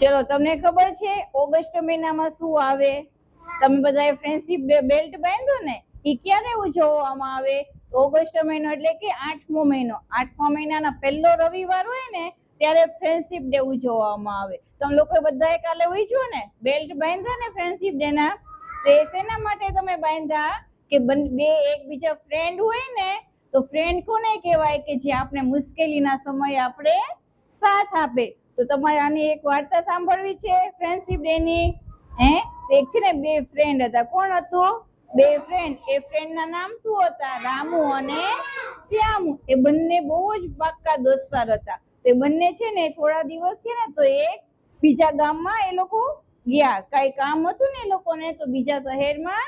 ચલો, તમને ખબર છે ઓગસ્ટ મહિનામાં શું આવે? તમે બધાએ ફ્રેન્ડશિપ ડે બેલ્ટ બાંધ્યો ને, એ ક્યારે ઉજવવામાં આવે? ઓગસ્ટ મહિનો એટલે કે 8મો મહિનો. 8મા મહિનાના પહેલો રવિવાર હોય ને ત્યારે ફ્રેન્ડશિપ ડે ઉજવવામાં આવે. તમે લોકો બધાએ કાલે ઉજવ્યો ને, બેલ્ટ બાંધ્યા ને ફ્રેન્ડશિપ ડે ના? તો શેના માટે તમે બાંધ્યા? કે બે એકબીજા ફ્રેન્ડ હોય ને, તો ફ્રેન્ડ કોને કહેવાય? કે જે આપણે મુશ્કેલીના સમયે આપણે સાથ આપે. તો તમારે આની એક વાર્તા સાંભળવી છે ફ્રેન્ડશિપ ડે ની. એક છે ને બે ફ્રેન્ડ હતા. કોણ હતું? બે ફ્રેન્ડ. એ ફ્રેન્ડ ના નામ શું હતા? રામુ અને શ્યામુ. એ બંને બહુ જ પાક્કા દોસ્તાર હતા. તે બંને છે ને થોડા દિવસ છે ને તો એક બીજા ગામમાં એ લોકો ગયા. કઈ કામ હતું ને એ લોકોને, તો બીજા શહેરમાં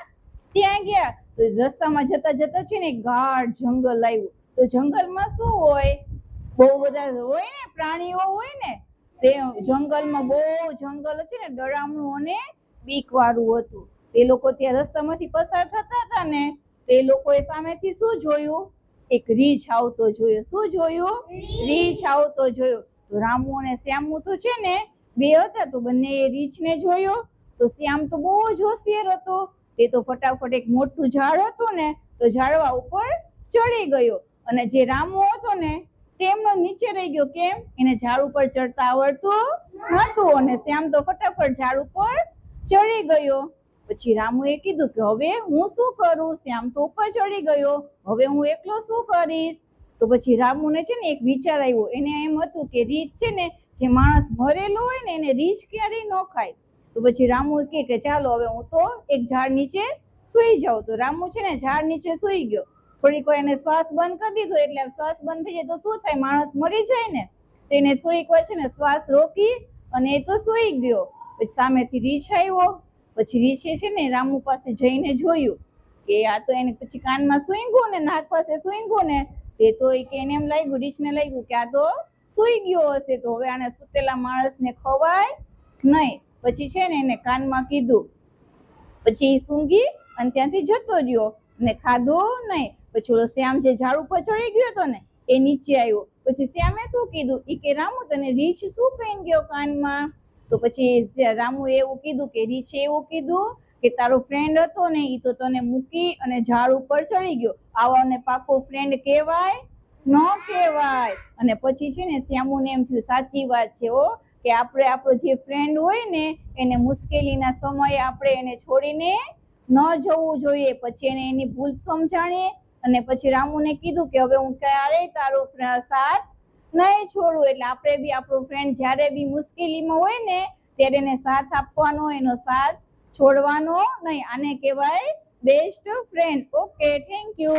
ત્યાં ગયા. તો રસ્તામાં જતા જતા છે ને ગાઢ જંગલ આવ્યું. તો જંગલમાં શું હોય? બહુ બધા હોય ને, પ્રાણીઓ હોય ને. તે જંગલમાં બહુ જંગલ છે ને ડરામણું અને બીક વાળું હતું. એ લોકો ત્યાં રસ્તામાંથી પસાર થતા હતા ને, તો એ લોકોએ સામેથી શું જોયું? એક રીંછ આવતો જોયો. શું જોયું? રીંછ આવતો જોયો. તો રામુ અને શ્યામુ તો છે ને બે હતા, તો બંને એ રીંછને જોયો. તો શ્યામ તો બહુ જ હોશિયાર હતો. તે તો ફટાફટ એક મોટું ઝાડ હતું ને, તો ઝાડવા ઉપર ચડી ગયો. અને જે રામુ હતો ને તેમનો નીચે રહી ગયો. કેમ? એને ઝાડ ઉપર ચડતા આવડતું નતું. અને શ્યામ તો ફટાફટ ઝાડ ઉપર ચડી ગયો. પછી રામુએ કીધું કે હવે હું શું કરું? શ્યામ તો ઉપર ચડી ગયો, હવે હું એકલો શું કરીશ? તો પછી રામુને છે ને એક વિચાર આવ્યો. એને એમ હતું કે રીંછ છે ને, જે માણસ મરેલો હોય ને એને રીંછ ક્યારેય ન ખાય. તો પછી રામુ કે ચાલો હવે હું તો એક ઝાડ નીચે સૂઈ જાઉં. તો રામુ છે ને ઝાડ નીચે સૂઈ ગયો. થોડીક વાર એને શ્વાસ બંધ કરી દીધો. એટલે શ્વાસ બંધ થઈ જાય તો શું થાય? માણસ મરી જાય ને. તો એને થોડીક વાર છે ને શ્વાસ રોકી અને એ તો સૂઈ ગયો. પછી સામેથી રીંછ આવ્યો. પછી રીંછે છે ને રામુ પાસે જઈને જોયું કે આ તો એને પછી કાનમાં સૂંઘ્યું ને, નાક પાસે સૂંઘ્યું ને, તે તો એને એમ લાગ્યું, રીંછને લાગ્યું કે આ તો સૂઈ ગયો હશે, તો હવે આને સૂતેલા માણસને ખવાય નહીં. પછી છે ને એને કાનમાં કીધું. પછી સૂંઘી અને ત્યાંથી જતો રહ્યો અને ખાધું નહીં. પછી ઓલો શ્યામ જે ઝાડ ઉપર ચડી ગયો હતો ને એ નીચે આવ્યો. પછી શ્યામે શું કીધું? ઈ કે રામુ તને રીંછ શું કહીને ગયો કાનમાં? તો પછી રામુ એવું કીધું કે રીંછે એવું કીધું કે તારો ફ્રેન્ડ હતો ને ઈ તો તને મૂકી અને ઝાડ ઉપર ચડી ગયો. આવાને પાકો ફ્રેન્ડ કહેવાય? ન કહેવાય. અને પછી છે ને શ્યામુને એમ થયું સાચી વાત છે હો, કે આપણે આપણો જે ફ્રેન્ડ હોય ને એને મુશ્કેલીના સમયે આપણે એને છોડીને ન જવું જોઈએ. પછી એને એની ભૂલ સમજાણી અને પછી રામુને કીધું કે હવે હું ક્યારેય તારો સાથ નહીં છોડું. એટલે આપણે બી આપણો ફ્રેન્ડ જ્યારે બી મુશ્કેલીમાં હોય ને ત્યારે એને સાથ આપવાનો, એનો સાથ છોડવાનો નહીં. આને કહેવાય best friend. Okay, thank you.